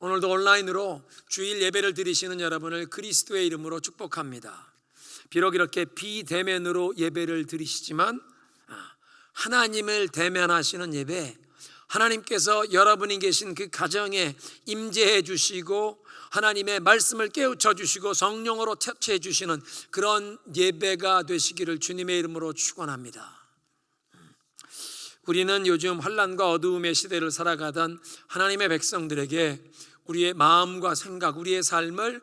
오늘도 온라인으로 주일 예배를 드리시는 여러분을 그리스도의 이름으로 축복합니다. 비록 이렇게 비대면으로 예배를 드리시지만 하나님을 대면하시는 예배, 하나님께서 여러분이 계신 그 가정에 임재해 주시고 하나님의 말씀을 깨우쳐 주시고 성령으로 채취해 주시는 그런 예배가 되시기를 주님의 이름으로 축원합니다. 우리는 요즘 환난과 어두움의 시대를 살아가던 하나님의 백성들에게 우리의 마음과 생각, 우리의 삶을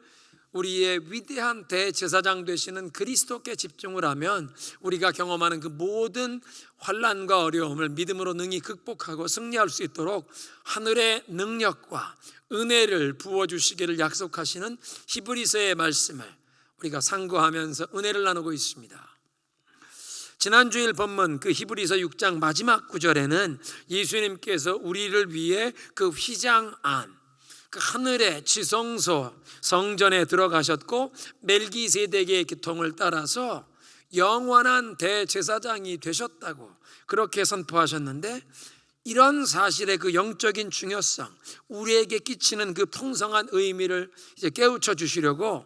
우리의 위대한 대제사장 되시는 그리스도께 집중을 하면 우리가 경험하는 그 모든 환난과 어려움을 믿음으로 능히 극복하고 승리할 수 있도록 하늘의 능력과 은혜를 부어주시기를 약속하시는 히브리서의 말씀을 우리가 상고하면서 은혜를 나누고 있습니다. 지난주일 본문 그 히브리서 6장 마지막 구절에는 예수님께서 우리를 위해 그 휘장 안, 그 하늘의 지성소 성전에 들어가셨고 멜기세덱의 기통을 따라서 영원한 대제사장이 되셨다고 그렇게 선포하셨는데, 이런 사실의 그 영적인 중요성, 우리에게 끼치는 그 풍성한 의미를 이제 깨우쳐 주시려고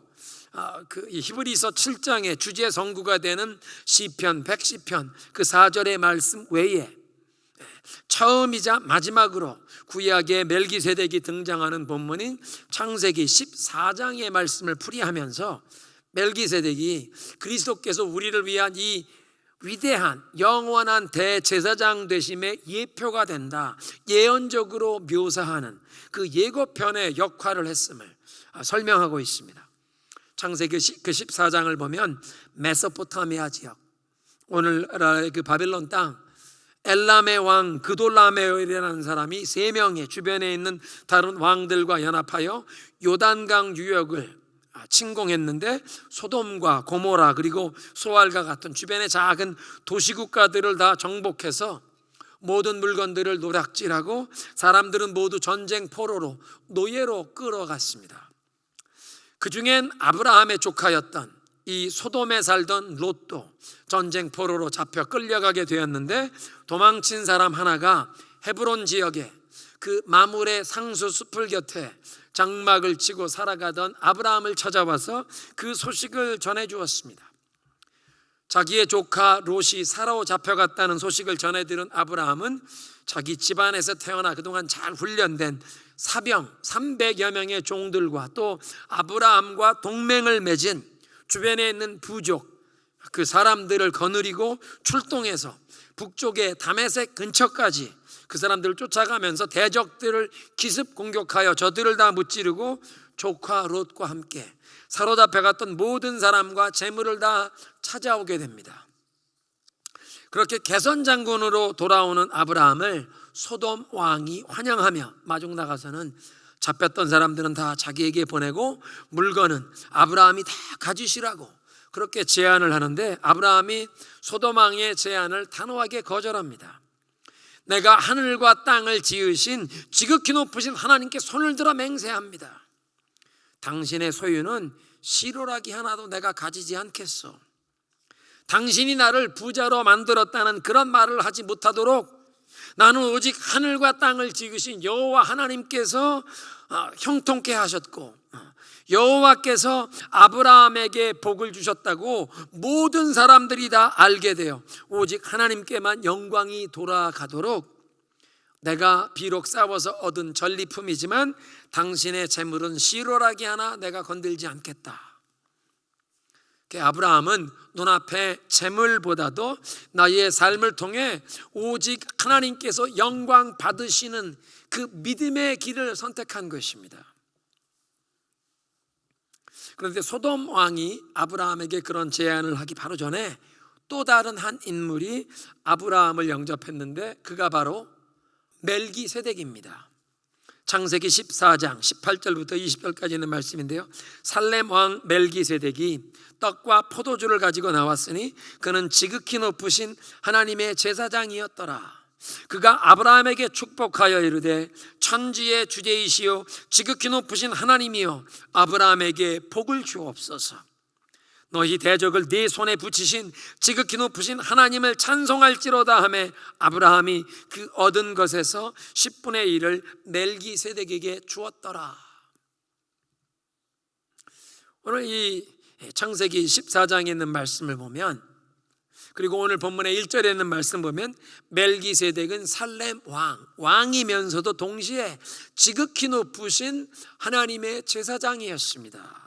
그 히브리서 7장의 주제 성구가 되는 시편 110편 그 4절의 말씀 외에 처음이자 마지막으로 구약의 멜기세덱이 등장하는 본문인 창세기 14장의 말씀을 풀이하면서 멜기세덱이 그리스도께서 우리를 위한 이 위대한 영원한 대제사장 되심의 예표가 된다, 예언적으로 묘사하는 그 예고편의 역할을 했음을 설명하고 있습니다. 창세기 그 14장을 보면 메소포타미아 지역, 오늘날의 그 바빌론 땅, 엘람의 왕 그돌라메오이라는 사람이 3명의 주변에 있는 다른 왕들과 연합하여 요단강 유역을 침공했는데 소돔과 고모라 그리고 소알과 같은 주변의 작은 도시국가들을 다 정복해서 모든 물건들을 노략질하고 사람들은 모두 전쟁 포로로 노예로 끌어갔습니다. 그 중엔 아브라함의 조카였던 이 소돔에 살던 롯도 전쟁 포로로 잡혀 끌려가게 되었는데, 도망친 사람 하나가 헤브론 지역에 그 마물의 상수 숲을 곁에 장막을 치고 살아가던 아브라함을 찾아와서 그 소식을 전해 주었습니다. 자기의 조카 롯이 사로잡혀갔다는 소식을 전해 들은 아브라함은 자기 집안에서 태어나 그동안 잘 훈련된 사병 300여 명의 종들과 또 아브라함과 동맹을 맺은 주변에 있는 부족 그 사람들을 거느리고 출동해서 북쪽의 다메섹 근처까지 그 사람들을 쫓아가면서 대적들을 기습 공격하여 저들을 다 무찌르고 조카 롯과 함께 사로잡혀갔던 모든 사람과 재물을 다 찾아오게 됩니다. 그렇게 개선장군으로 돌아오는 아브라함을 소돔 왕이 환영하며 마중 나가서는 잡혔던 사람들은 다 자기에게 보내고 물건은 아브라함이 다 가지시라고 그렇게 제안을 하는데, 아브라함이 소돔 왕의 제안을 단호하게 거절합니다. 내가 하늘과 땅을 지으신 지극히 높으신 하나님께 손을 들어 맹세합니다. 당신의 소유는 시로라기 하나도 내가 가지지 않겠소. 당신이 나를 부자로 만들었다는 그런 말을 하지 못하도록 나는 오직 하늘과 땅을 지으신 여호와 하나님께서 형통케 하셨고 여호와께서 아브라함에게 복을 주셨다고 모든 사람들이 다 알게 되어 오직 하나님께만 영광이 돌아가도록 내가 비록 싸워서 얻은 전리품이지만 당신의 재물은 시로라기 하나 내가 건들지 않겠다. 아브라함은 눈앞에 재물보다도 나의 삶을 통해 오직 하나님께서 영광 받으시는 그 믿음의 길을 선택한 것입니다. 그런데 소돔 왕이 아브라함에게 그런 제안을 하기 바로 전에 또 다른 한 인물이 아브라함을 영접했는데 그가 바로 멜기세덱입니다. 창세기 14장 18절부터 20절까지 있는 말씀인데요, 살렘 왕 멜기세덱이 떡과 포도주를 가지고 나왔으니 그는 지극히 높으신 하나님의 제사장이었더라. 그가 아브라함에게 축복하여 이르되 천지의 주제이시오 지극히 높으신 하나님이여 아브라함에게 복을 주옵소서. 너희 대적을 네 손에 붙이신 지극히 높으신 하나님을 찬송할지로다 하매 아브라함이 그 얻은 것에서 10분의 1을 멜기세덱에게 주었더라. 오늘 이 창세기 14장에 있는 말씀을 보면, 그리고 오늘 본문의 1절에 있는 말씀 보면 멜기세덱은 살렘 왕이면서도 동시에 지극히 높으신 하나님의 제사장이었습니다.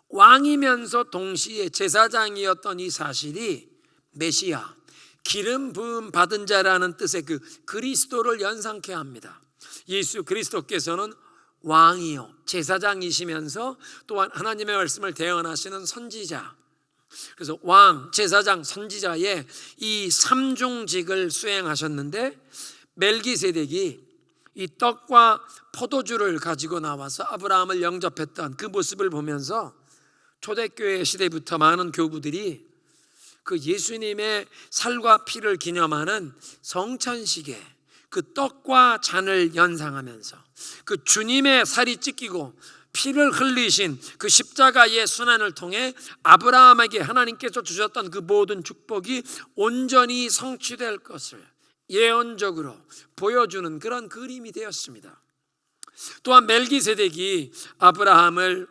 왕이면서 동시에 제사장이었던 이 사실이 메시아, 기름 부음 받은 자라는 뜻의 그 그리스도를 연상케 합니다. 예수 그리스도께서는 왕이요 제사장이시면서 또한 하나님의 말씀을 대언하시는 선지자, 그래서 왕, 제사장, 선지자의 이 삼중직을 수행하셨는데, 멜기세덱이 이 떡과 포도주를 가지고 나와서 아브라함을 영접했던 그 모습을 보면서 초대교회 시대부터 많은 교부들이 그 예수님의 살과 피를 기념하는 성찬식에 그 떡과 잔을 연상하면서 그 주님의 살이 찢기고 피를 흘리신 그 십자가의 순환을 통해 아브라함에게 하나님께서 주셨던 그 모든 축복이 온전히 성취될 것을 예언적으로 보여주는 그런 그림이 되었습니다. 또한 멜기세덱이 아브라함을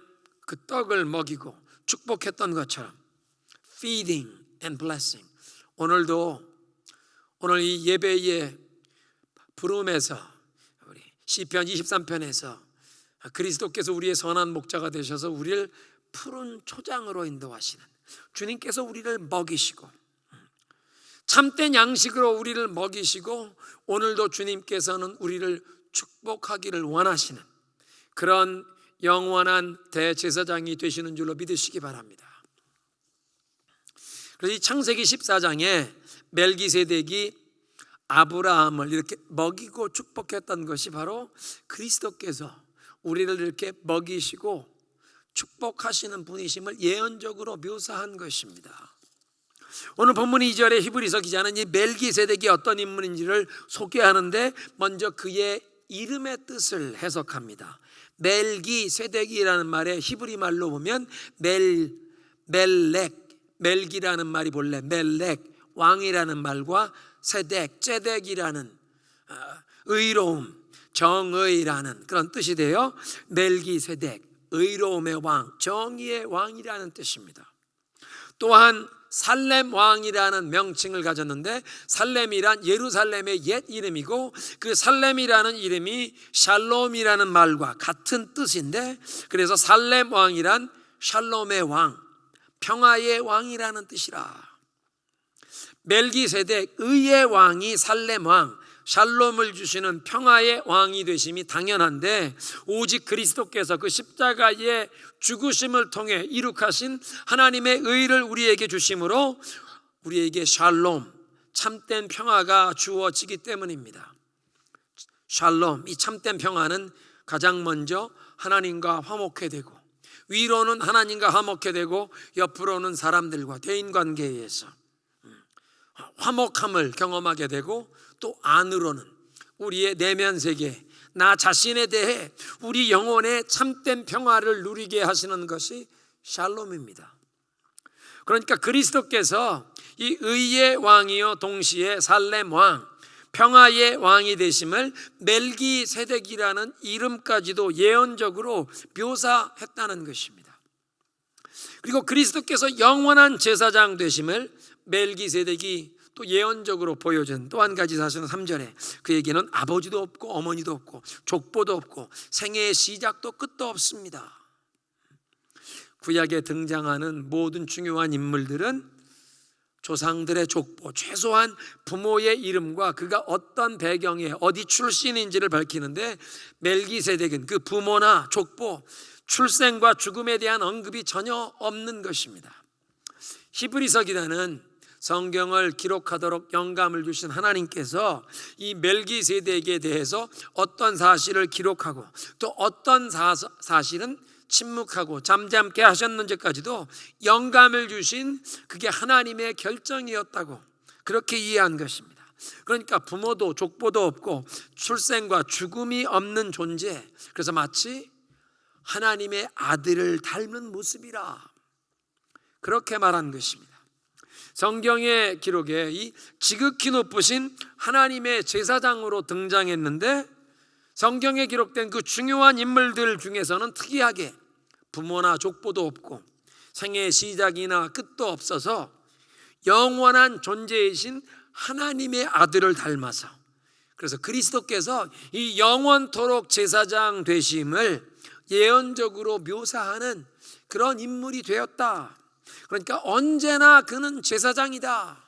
그 떡을 먹이고 축복했던 것처럼 feeding and blessing, 오늘 이 예배의 부름에서 우리 시편 23편에서 그리스도께서 우리의 선한 목자가 되셔서 우리를 푸른 초장으로 인도하시는 주님께서 우리를 먹이시고 참된 양식으로 우리를 먹이시고 오늘도 주님께서는 우리를 축복하기를 원하시는 그런 영원한 대제사장이 되시는 줄로 믿으시기 바랍니다. 그래서 이 창세기 14장에 멜기세덱이 아브라함을 이렇게 먹이고 축복했던 것이 바로 그리스도께서 우리를 이렇게 먹이시고 축복하시는 분이심을 예언적으로 묘사한 것입니다. 오늘 본문 2절에 히브리서 기자는 이 멜기세덱이 어떤 인물인지를 소개하는데 먼저 그의 이름의 뜻을 해석합니다. 멜기세덱이라는 말에 히브리 말로 보면 멜기라는 말이 본래 멜렉 왕이라는 말과 세덱 제덱이라는 의로움 정의라는 그런 뜻이 되어 멜기세덱 의로움의 왕 정의의 왕이라는 뜻입니다. 또한 살렘 왕이라는 명칭을 가졌는데 살렘이란 예루살렘의 옛 이름이고 그 살렘이라는 이름이 샬롬이라는 말과 같은 뜻인데 그래서 살렘 왕이란 샬롬의 왕 평화의 왕이라는 뜻이라. 멜기세덱 의의 왕이 살렘 왕 샬롬을 주시는 평화의 왕이 되심이 당연한데 오직 그리스도께서 그 십자가의 죽으심을 통해 이룩하신 하나님의 의를 우리에게 주심으로 우리에게 샬롬 참된 평화가 주어지기 때문입니다. 샬롬 이 참된 평화는 가장 먼저 하나님과 화목해 되고 위로는 하나님과 화목해 되고 옆으로는 사람들과 대인관계에서 화목함을 경험하게 되고 또 안으로는 우리의 내면 세계 나 자신에 대해 우리 영혼의 참된 평화를 누리게 하시는 것이 샬롬입니다. 그러니까 그리스도께서 이 의의 왕이요 동시에 살렘 왕 평화의 왕이 되심을 멜기세덱이라는 이름까지도 예언적으로 묘사했다는 것입니다. 그리고 그리스도께서 영원한 제사장 되심을 멜기세덱이 또 예언적으로 보여준 또 한 가지 사실은 3절에 그에게는 아버지도 없고 어머니도 없고 족보도 없고 생애의 시작도 끝도 없습니다. 구약에 등장하는 모든 중요한 인물들은 조상들의 족보, 최소한 부모의 이름과 그가 어떤 배경에 어디 출신인지를 밝히는데 멜기세덱은 그 부모나 족보, 출생과 죽음에 대한 언급이 전혀 없는 것입니다. 히브리서 기자는 성경을 기록하도록 영감을 주신 하나님께서 이 멜기세덱에 대해서 어떤 사실을 기록하고 또 어떤 사실은 침묵하고 잠잠케 하셨는지까지도 영감을 주신 그게 하나님의 결정이었다고 그렇게 이해한 것입니다. 그러니까 부모도 족보도 없고 출생과 죽음이 없는 존재, 그래서 마치 하나님의 아들을 닮은 모습이라. 그렇게 말한 것입니다. 성경의 기록에 이 지극히 높으신 하나님의 제사장으로 등장했는데, 성경에 기록된 그 중요한 인물들 중에서는 특이하게 부모나 족보도 없고 생애의 시작이나 끝도 없어서 영원한 존재이신 하나님의 아들을 닮아서, 그래서 그리스도께서 이 영원토록 제사장 되심을 예언적으로 묘사하는 그런 인물이 되었다. 그러니까 언제나 그는 제사장이다.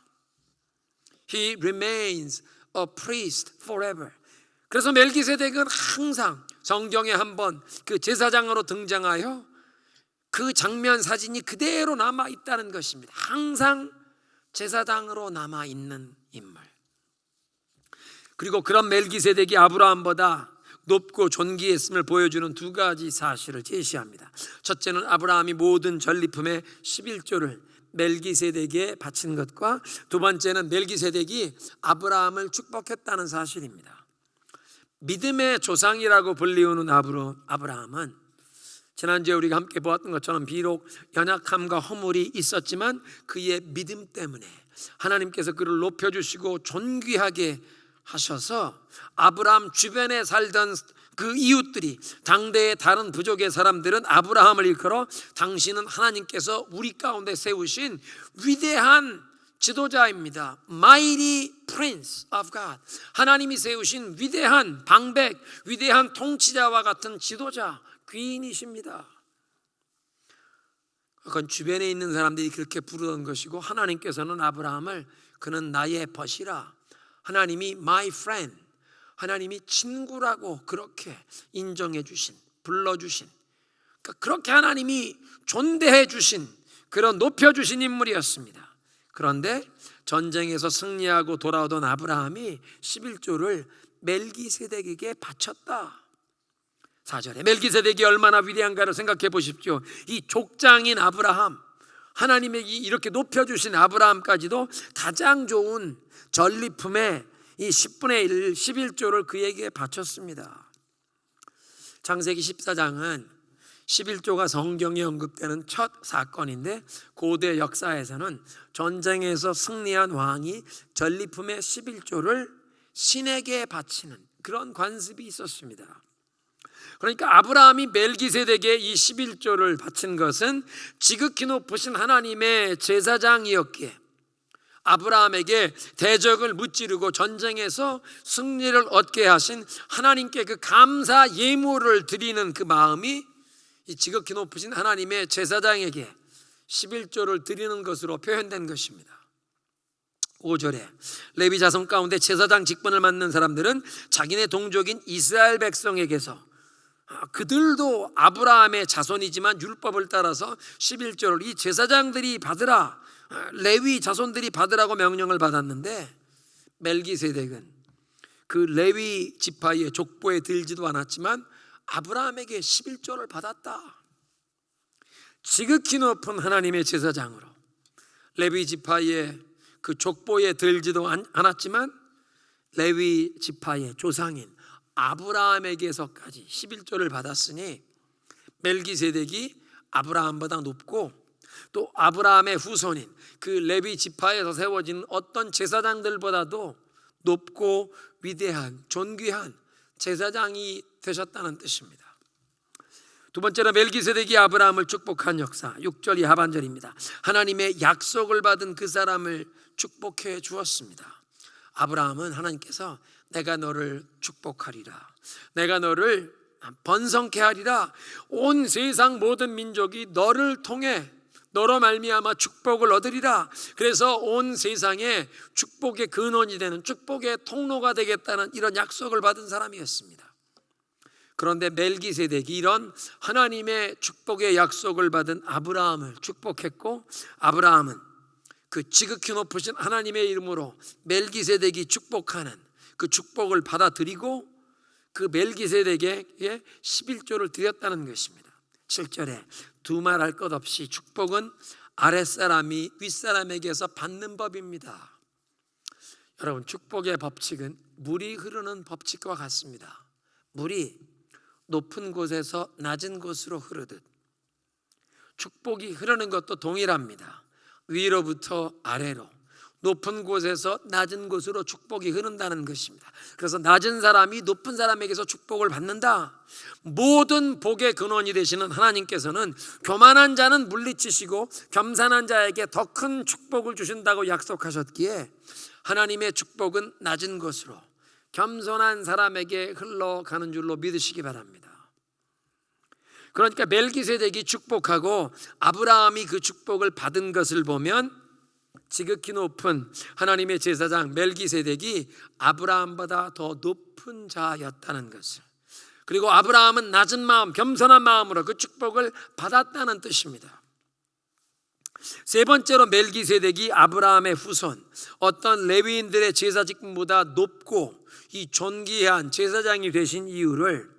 He remains a priest forever. 그래서 멜기세덱은 항상 성경에 한번 그 제사장으로 등장하여 그 장면 사진이 그대로 남아 있다는 것입니다. 항상 제사장으로 남아 있는 인물. 그리고 그런 멜기세덱이 아브라함보다 높고 존귀했음을 보여주는 두 가지 사실을 제시합니다. 첫째는 아브라함이 모든 전리품의 11조를 멜기세덱에 바친 것과, 두 번째는 멜기세덱이 아브라함을 축복했다는 사실입니다. 믿음의 조상이라고 불리우는 아브라함은 지난주에 우리가 함께 보았던 것처럼 비록 연약함과 허물이 있었지만 그의 믿음 때문에 하나님께서 그를 높여주시고 존귀하게 하셔서 아브라함 주변에 살던 그 이웃들이, 당대의 다른 부족의 사람들은 아브라함을 일컬어 당신은 하나님께서 우리 가운데 세우신 위대한 지도자입니다. Mighty Prince of God. 하나님이 세우신 위대한 방백, 위대한 통치자와 같은 지도자, 귀인이십니다. 그건 주변에 있는 사람들이 그렇게 부르던 것이고, 하나님께서는 아브라함을 그는 나의 벗이라, 하나님이 my friend, 하나님이 친구라고 그렇게 인정해 주신, 불러주신, 그렇게 하나님이 존대해 주신, 그런 높여주신 인물이었습니다. 그런데 전쟁에서 승리하고 돌아오던 아브라함이 11조를 멜기세덱에게 바쳤다. 4절에 멜기세덱이 얼마나 위대한가를 생각해 보십시오. 이 족장인 아브라함, 하나님이 이렇게 높여주신 아브라함까지도 가장 좋은 전리품의 이 10분의 1, 11조를 그에게 바쳤습니다. 창세기 14장은 11조가 성경에 언급되는 첫 사건인데, 고대 역사에서는 전쟁에서 승리한 왕이 전리품의 11조를 신에게 바치는 그런 관습이 있었습니다. 그러니까 아브라함이 멜기세덱에 이 11조를 바친 것은 지극히 높으신 하나님의 제사장이었기에 아브라함에게 대적을 무찌르고 전쟁에서 승리를 얻게 하신 하나님께 그 감사 예물을 드리는 그 마음이 이 지극히 높으신 하나님의 제사장에게 11조를 드리는 것으로 표현된 것입니다. 5절에 레위 자손 가운데 제사장 직분을 맡는 사람들은 자기네 동족인 이스라엘 백성에게서, 그들도 아브라함의 자손이지만 율법을 따라서 11조를 이 제사장들이 받으라, 레위 자손들이 받으라고 명령을 받았는데, 멜기세덱은 그 레위 지파의 족보에 들지도 않았지만 아브라함에게 11조를 받았다. 지극히 높은 하나님의 제사장으로 레위 지파의 그 족보에 들지도 않았지만 레위 지파의 조상인 아브라함에게서까지 11조를 받았으니 멜기세덱이 아브라함보다 높고, 또 아브라함의 후손인 그 레위 지파에서 세워진 어떤 제사장들보다도 높고 위대한 존귀한 제사장이 되셨다는 뜻입니다. 두 번째로 멜기세덱이 아브라함을 축복한 역사, 6절 하반절입니다. 하나님의 약속을 받은 그 사람을 축복해 주었습니다. 아브라함은 하나님께서 내가 너를 축복하리라, 내가 너를 번성케 하리라, 온 세상 모든 민족이 너를 통해 너로 말미암아 축복을 얻으리라. 그래서 온 세상에 축복의 근원이 되는, 축복의 통로가 되겠다는 이런 약속을 받은 사람이었습니다. 그런데 멜기세덱이 이런 하나님의 축복의 약속을 받은 아브라함을 축복했고, 아브라함은 그 지극히 높으신 하나님의 이름으로 멜기세덱이 축복하는 그 축복을 받아들이고 그 멜기세덱에게 11조를 드렸다는 것입니다. 7절에 두말할 것 없이 축복은 아랫사람이 윗사람에게서 받는 법입니다. 여러분, 축복의 법칙은 물이 흐르는 법칙과 같습니다. 물이 높은 곳에서 낮은 곳으로 흐르듯 축복이 흐르는 것도 동일합니다. 위로부터 아래로, 높은 곳에서 낮은 곳으로 축복이 흐른다는 것입니다. 그래서 낮은 사람이 높은 사람에게서 축복을 받는다. 모든 복의 근원이 되시는 하나님께서는 교만한 자는 물리치시고 겸손한 자에게 더 큰 축복을 주신다고 약속하셨기에 하나님의 축복은 낮은 곳으로 겸손한 사람에게 흘러가는 줄로 믿으시기 바랍니다. 그러니까 멜기세덱이 축복하고 아브라함이 그 축복을 받은 것을 보면 지극히 높은 하나님의 제사장 멜기세덱이 아브라함보다 더 높은 자였다는 것을, 그리고 아브라함은 낮은 마음, 겸손한 마음으로 그 축복을 받았다는 뜻입니다. 세 번째로 멜기세덱이 아브라함의 후손, 어떤 레위인들의 제사 직분보다 높고 이 존귀한 제사장이 되신 이유를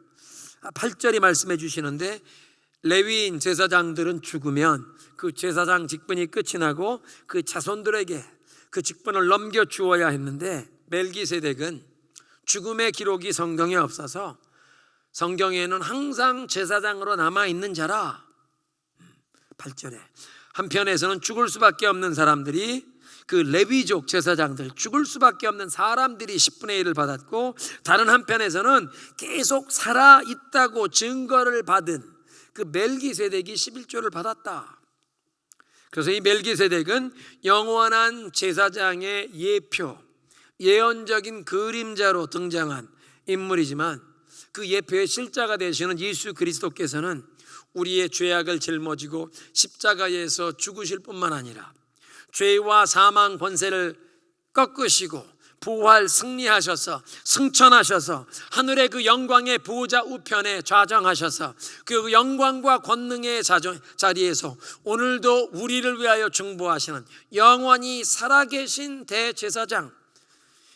8절이 말씀해 주시는데, 레위인 제사장들은 죽으면 그 제사장 직분이 끝이 나고 그 자손들에게 그 직분을 넘겨 주어야 했는데, 멜기세덱은 죽음의 기록이 성경에 없어서 성경에는 항상 제사장으로 남아있는 자라. 8절에 한편에서는 죽을 수밖에 없는 사람들이, 그 레위족 제사장들, 죽을 수밖에 없는 사람들이 10분의 1을 받았고, 다른 한편에서는 계속 살아있다고 증거를 받은 그 멜기세덱이 11조를 받았다. 그래서 이 멜기세덱은 영원한 제사장의 예표, 예언적인 그림자로 등장한 인물이지만, 그 예표의 실자가 되시는 예수 그리스도께서는 우리의 죄악을 짊어지고 십자가에서 죽으실 뿐만 아니라 죄와 사망 권세를 꺾으시고 부활 승리하셔서 승천하셔서 하늘의 그 영광의 보좌 우편에 좌정하셔서 그 영광과 권능의 자리에서 오늘도 우리를 위하여 중보하시는 영원히 살아계신 대제사장,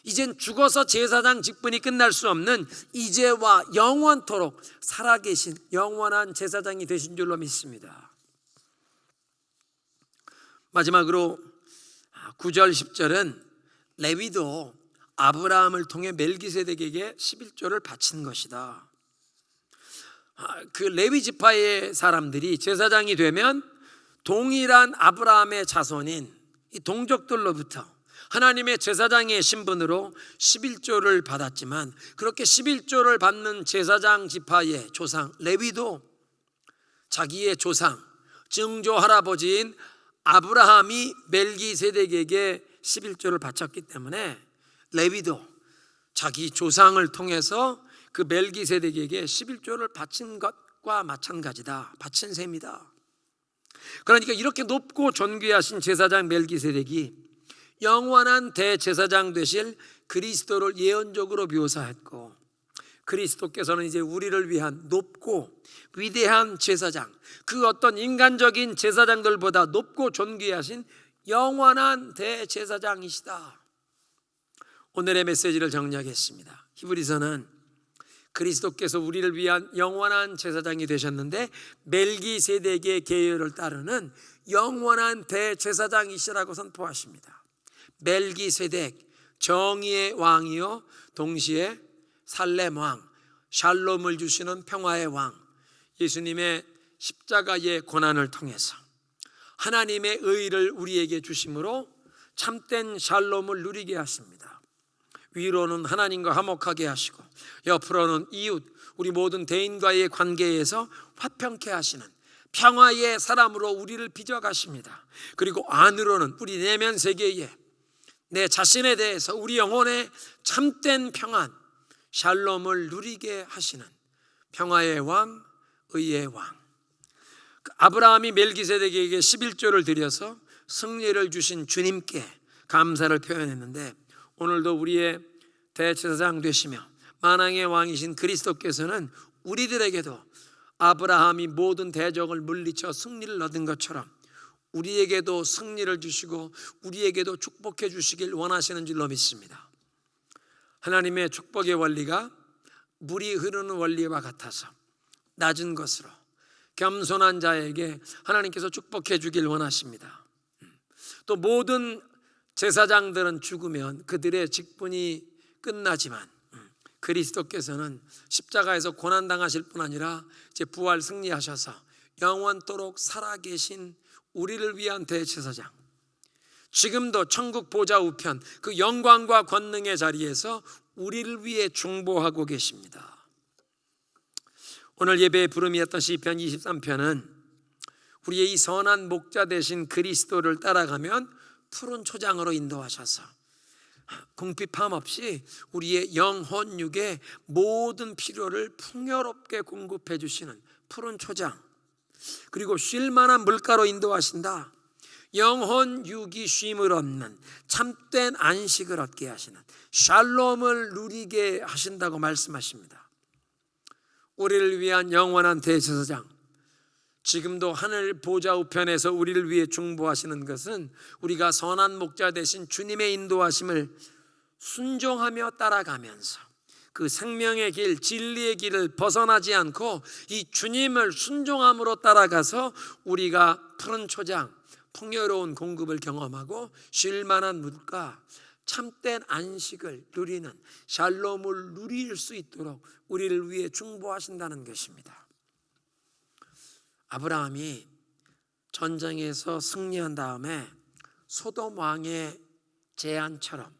이젠 죽어서 제사장 직분이 끝날 수 없는 이제와 영원토록 살아계신 영원한 제사장이 되신 줄로 믿습니다. 마지막으로 9절 10절은 레위도 아브라함을 통해 멜기세덱에게 11조를 바친 것이다. 그 레위 지파의 사람들이 제사장이 되면 동일한 아브라함의 자손인 이 동족들로부터 하나님의 제사장의 신분으로 11조를 받았지만, 그렇게 11조를 받는 제사장 지파의 조상 레위도 자기의 조상 증조 할아버지인 아브라함이 멜기세덱에게 11조를 바쳤기 때문에 레위도 자기 조상을 통해서 그 멜기세덱에게 11조를 바친 것과 마찬가지다, 바친 셈이다. 그러니까 이렇게 높고 존귀하신 제사장 멜기세덱이 영원한 대제사장 되실 그리스도를 예언적으로 묘사했고, 그리스도께서는 이제 우리를 위한 높고 위대한 제사장, 그 어떤 인간적인 제사장들보다 높고 존귀하신 영원한 대제사장이시다. 오늘의 메시지를 정리하겠습니다. 히브리서는 그리스도께서 우리를 위한 영원한 제사장이 되셨는데 멜기세덱의 계율을 따르는 영원한 대제사장이시라고 선포하십니다. 멜기세덱, 정의의 왕이요 동시에 살렘 왕, 샬롬을 주시는 평화의 왕, 예수님의 십자가의 고난을 통해서 하나님의 의를 우리에게 주심으로 참된 샬롬을 누리게 하십니다. 위로는 하나님과 화목하게 하시고 옆으로는 이웃, 우리 모든 대인과의 관계에서 화평케 하시는 평화의 사람으로 우리를 빚어가십니다. 그리고 안으로는 우리 내면 세계에 내 자신에 대해서 우리 영혼의 참된 평안, 샬롬을 누리게 하시는 평화의 왕, 의의 왕. 아브라함이 멜기세덱에게 11조를 드려서 승리를 주신 주님께 감사를 표현했는데, 오늘도 우리의 대제사장 되시며 만왕의 왕이신 그리스도께서는 우리들에게도 아브라함이 모든 대적을 물리쳐 승리를 얻은 것처럼 우리에게도 승리를 주시고 우리에게도 축복해 주시길 원하시는 줄로 믿습니다. 하나님의 축복의 원리가 물이 흐르는 원리와 같아서 낮은 것으로 겸손한 자에게 하나님께서 축복해 주길 원하십니다. 또 모든 제사장들은 죽으면 그들의 직분이 끝나지만 그리스도께서는 십자가에서 고난당하실 뿐 아니라 이제 부활 승리하셔서 영원토록 살아계신 우리를 위한 대제사장, 지금도 천국 보좌 우편 그 영광과 권능의 자리에서 우리를 위해 중보하고 계십니다. 오늘 예배의 부름이었던 시편 23편은 우리의 이 선한 목자 되신 그리스도를 따라가면 푸른 초장으로 인도하셔서 궁핍함 없이 우리의 영혼 육의 모든 필요를 풍요롭게 공급해 주시는 푸른 초장, 그리고 쉴 만한 물가로 인도하신다. 영혼 육이 쉼을 얻는 참된 안식을 얻게 하시는 샬롬을 누리게 하신다고 말씀하십니다. 우리를 위한 영원한 대제사장, 지금도 하늘 보좌 우편에서 우리를 위해 중보하시는 것은 우리가 선한 목자 되신 주님의 인도하심을 순종하며 따라가면서 그 생명의 길, 진리의 길을 벗어나지 않고 이 주님을 순종함으로 따라가서 우리가 푸른 초장, 풍요로운 공급을 경험하고 쉴 만한 물가, 참된 안식을 누리는 샬롬을 누릴 수 있도록 우리를 위해 중보하신다는 것입니다. 아브라함이 전쟁에서 승리한 다음에 소돔 왕의 제안처럼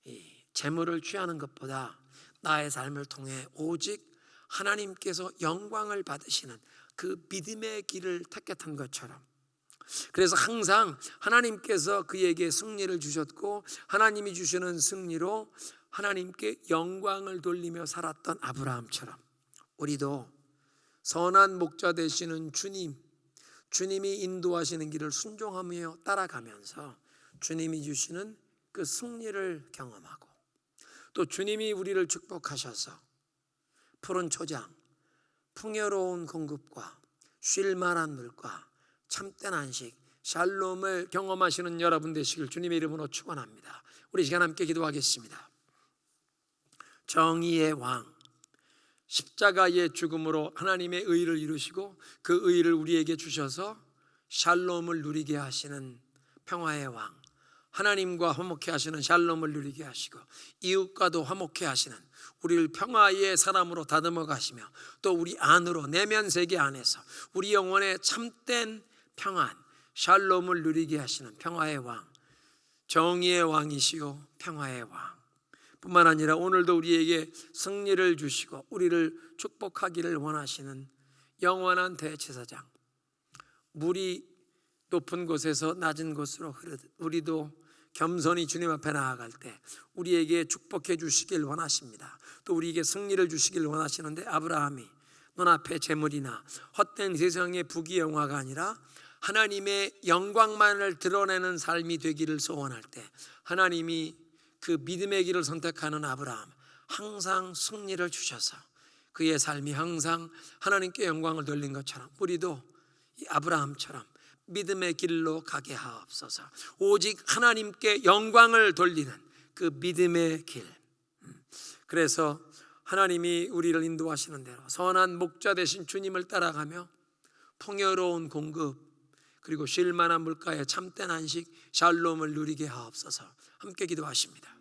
이 재물을 취하는 것보다 나의 삶을 통해 오직 하나님께서 영광을 받으시는 그 믿음의 길을 택했던 것처럼, 그래서 항상 하나님께서 그에게 승리를 주셨고 하나님이 주시는 승리로 하나님께 영광을 돌리며 살았던 아브라함처럼 우리도 선한 목자 되시는 주님이 인도하시는 길을 순종하며 따라가면서 주님이 주시는 그 승리를 경험하고, 또 주님이 우리를 축복하셔서 푸른 초장, 풍요로운 공급과 쉴 만한 물과 참된 안식, 샬롬을 경험하시는 여러분 되시길 주님의 이름으로 축원합니다. 우리 시간 함께 기도하겠습니다. 정의의 왕, 십자가의 죽음으로 하나님의 의를 이루시고 그 의를 우리에게 주셔서 샬롬을 누리게 하시는 평화의 왕, 하나님과 화목해 하시는 샬롬을 누리게 하시고 이웃과도 화목해 하시는 우리를 평화의 사람으로 다듬어 가시며, 또 우리 안으로 내면 세계 안에서 우리 영혼의 참된 평안, 샬롬을 누리게 하시는 평화의 왕, 정의의 왕이시요 평화의 왕 뿐만 아니라 오늘도 우리에게 승리를 주시고 우리를 축복하기를 원하시는 영원한 대제사장, 물이 높은 곳에서 낮은 곳으로 흐르듯 우리도 겸손히 주님 앞에 나아갈 때 우리에게 축복해 주시길 원하십니다. 또 우리에게 승리를 주시길 원하시는데, 아브라함이 눈앞에 재물이나 헛된 세상의 부귀영화가 아니라 하나님의 영광만을 드러내는 삶이 되기를 소원할 때 하나님이 그 믿음의 길을 선택하는 아브라함, 항상 승리를 주셔서 그의 삶이 항상 하나님께 영광을 돌린 것처럼 우리도 이 아브라함처럼 믿음의 길로 가게 하옵소서. 오직 하나님께 영광을 돌리는 그 믿음의 길, 그래서 하나님이 우리를 인도하시는 대로 선한 목자 되신 주님을 따라가며 풍요로운 공급, 그리고 쉴 만한 물가에 참된 안식, 샬롬을 누리게 하옵소서. 함께 기도하십니다.